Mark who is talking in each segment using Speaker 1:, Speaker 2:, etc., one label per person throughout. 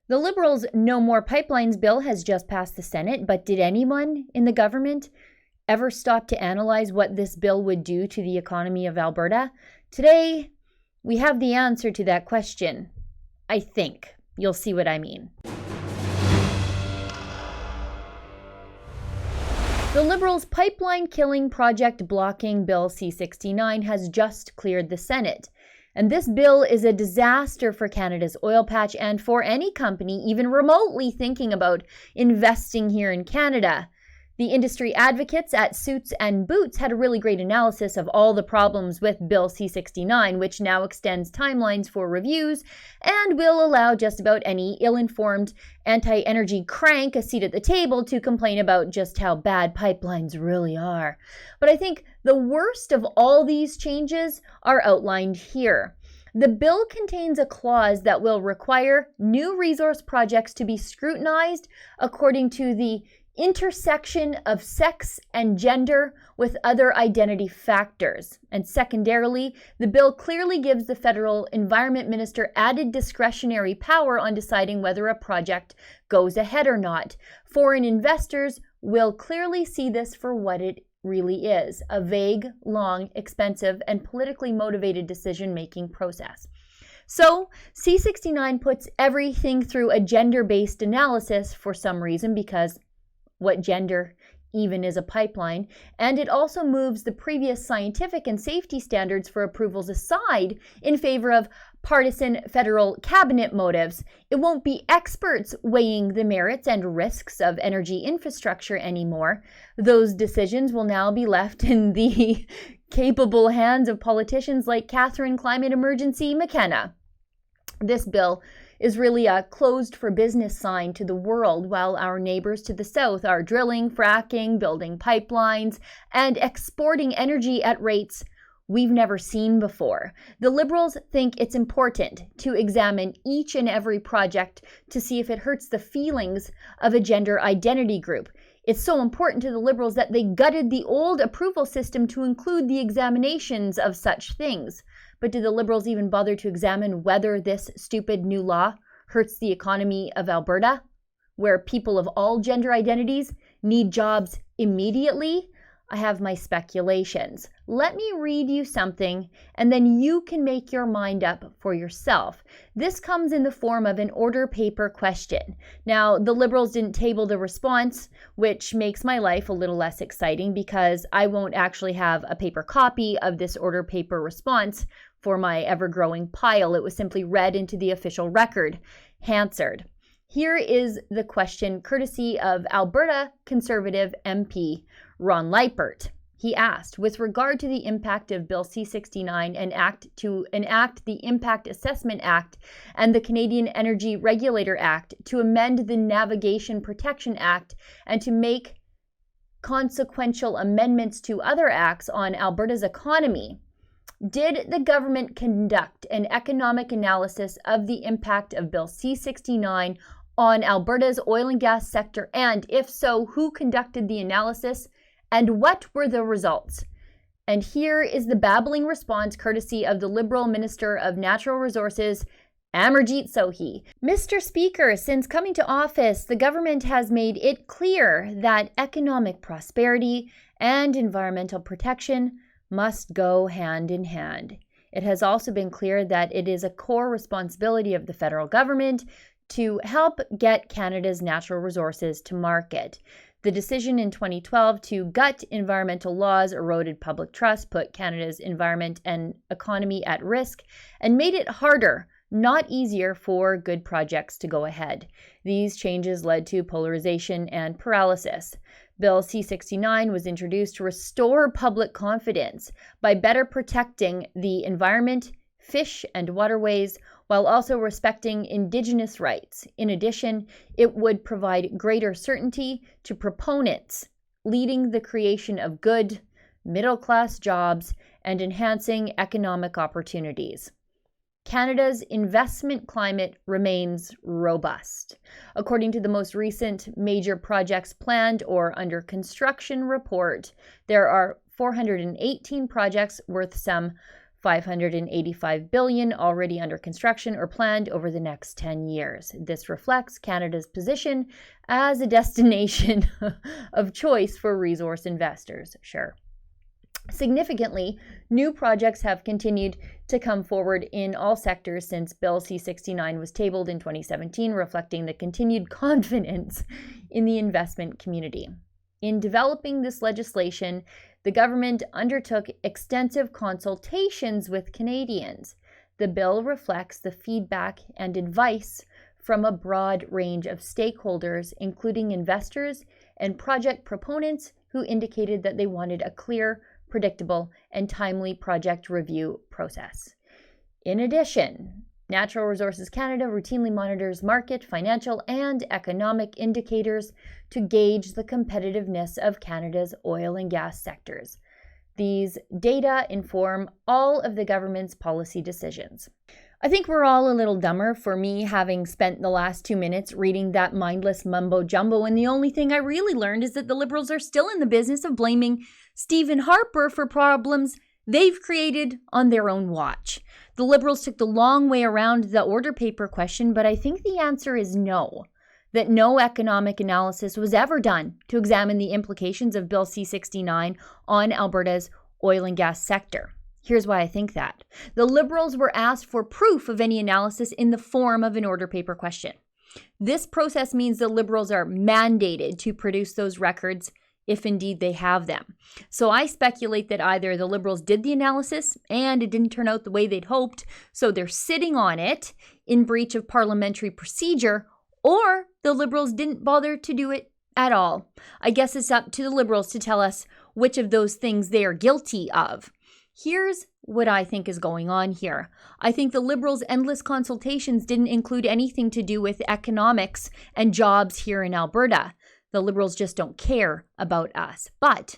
Speaker 1: The Liberals' No More Pipelines bill has just passed the Senate, but did anyone in the government ever stop to analyze what this bill would do to the economy of Alberta? Today, we have the answer to that question. I think. You'll see what I mean. The Liberals' pipeline-killing, project-blocking Bill C-69 has just cleared the Senate. And this bill is a disaster for Canada's oil patch and for any company even remotely thinking about investing here in Canada. The industry advocates at Suits and Boots had a really great analysis of all the problems with Bill C-69, which now extends timelines for reviews and will allow just about any ill-informed anti-energy crank a seat at the table to complain about just how bad pipelines really are. But I think the worst of all these changes are outlined here. The bill contains a clause that will require new resource projects to be scrutinized according to the intersection of sex and gender with other identity factors. And secondarily, the bill clearly gives the federal environment minister added discretionary power on deciding whether a project goes ahead or not. Foreign investors will clearly see this for what it really is, a vague, long, expensive, and politically motivated decision-making process. So, C-69 puts everything through a gender-based analysis for some reason, because what gender even is a pipeline, and it also moves the previous scientific and safety standards for approvals aside in favor of partisan federal cabinet motives. It won't be experts weighing the merits and risks of energy infrastructure anymore. Those decisions will now be left in the capable hands of politicians like Catherine Climate Emergency McKenna. This bill is really a closed for business sign to the world, while our neighbors to the south are drilling, fracking, building pipelines, and exporting energy at rates we've never seen before. The Liberals think it's important to examine each and every project to see if it hurts the feelings of a gender identity group. It's so important to the Liberals that they gutted the old approval system to include the examinations of such things. But do the Liberals even bother to examine whether this stupid new law hurts the economy of Alberta, where people of all gender identities need jobs immediately? I have my speculations. Let me read you something, and then you can make your mind up for yourself. This comes in the form of an order paper question. Now, the Liberals didn't table the response, which makes my life a little less exciting because I won't actually have a paper copy of this order paper response for my ever-growing pile. It was simply read into the official record. Hansard. Here is the question, courtesy of Alberta Conservative MP Ron Leipert. He asked, with regard to the impact of Bill C-69 to enact the Impact Assessment Act and the Canadian Energy Regulator Act, to amend the Navigation Protection Act, and to make consequential amendments to other acts on Alberta's economy, did the government conduct an economic analysis of the impact of Bill C-69 on Alberta's oil and gas sector? And if so, who conducted the analysis and what were the results? And here is the babbling response courtesy of the Liberal Minister of Natural Resources, Amarjeet Sohi. Mr. Speaker, since coming to office, the government has made it clear that economic prosperity and environmental protection must go hand in hand. It has also been clear that it is a core responsibility of the federal government to help get Canada's natural resources to market. The decision in 2012 to gut environmental laws eroded public trust, put Canada's environment and economy at risk, and made it harder, not easier, for good projects to go ahead. These changes led to polarization and paralysis. Bill C-69 was introduced to restore public confidence by better protecting the environment, fish, and waterways, while also respecting Indigenous rights. In addition, it would provide greater certainty to proponents, leading the creation of good, middle-class jobs and enhancing economic opportunities. Canada's investment climate remains robust. According to the most recent major projects planned or under construction report, there are 418 projects worth some 585 billion already under construction or planned over the next 10 years. This reflects Canada's position as a destination of choice for resource investors. Sure. Significantly, new projects have continued to come forward in all sectors since Bill C-69 was tabled in 2017, reflecting the continued confidence in the investment community. In developing this legislation, the government undertook extensive consultations with Canadians. The bill reflects the feedback and advice from a broad range of stakeholders, including investors and project proponents who indicated that they wanted a clear, predictable, and timely project review process. In addition, Natural Resources Canada routinely monitors market, financial, and economic indicators to gauge the competitiveness of Canada's oil and gas sectors. These data inform all of the government's policy decisions. I think we're all a little dumber for me having spent the last 2 minutes reading that mindless mumbo-jumbo, and the only thing I really learned is that the Liberals are still in the business of blaming Stephen Harper for problems they've created on their own watch. The Liberals took the long way around the order paper question, but I think the answer is no, that no economic analysis was ever done to examine the implications of Bill C-69 on Alberta's oil and gas sector. Here's why I think that. The Liberals were asked for proof of any analysis in the form of an order paper question. This process means the Liberals are mandated to produce those records if indeed they have them. So I speculate that either the Liberals did the analysis and it didn't turn out the way they'd hoped, so they're sitting on it in breach of parliamentary procedure, or the Liberals didn't bother to do it at all. I guess it's up to the Liberals to tell us which of those things they are guilty of. Here's what I think is going on here. I think the Liberals' endless consultations didn't include anything to do with economics and jobs here in Alberta. The Liberals just don't care about us. But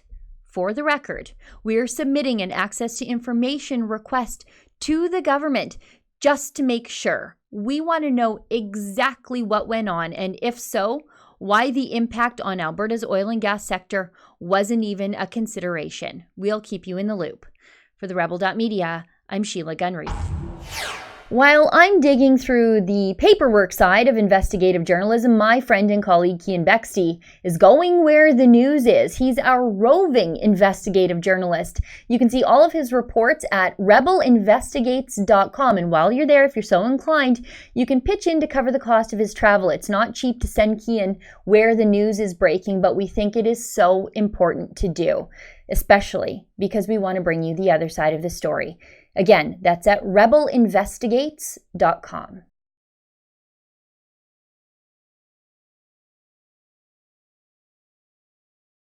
Speaker 1: for the record, we are submitting an access to information request to the government just to make sure. We want to know exactly what went on, and if so, why the impact on Alberta's oil and gas sector wasn't even a consideration. We'll keep you in the loop. For the Rebel.media, I'm Sheila Gunn Reid. While I'm digging through the paperwork side of investigative journalism, my friend and colleague Cian Bexty is going where the news is. He's our roving investigative journalist. You can see all of his reports at rebelinvestigates.com. And while you're there, if you're so inclined, you can pitch in to cover the cost of his travel. It's not cheap to send Cian where the news is breaking, but we think it is so important to do, especially because we want to bring you the other side of the story. Again, that's at rebelinvestigates.com.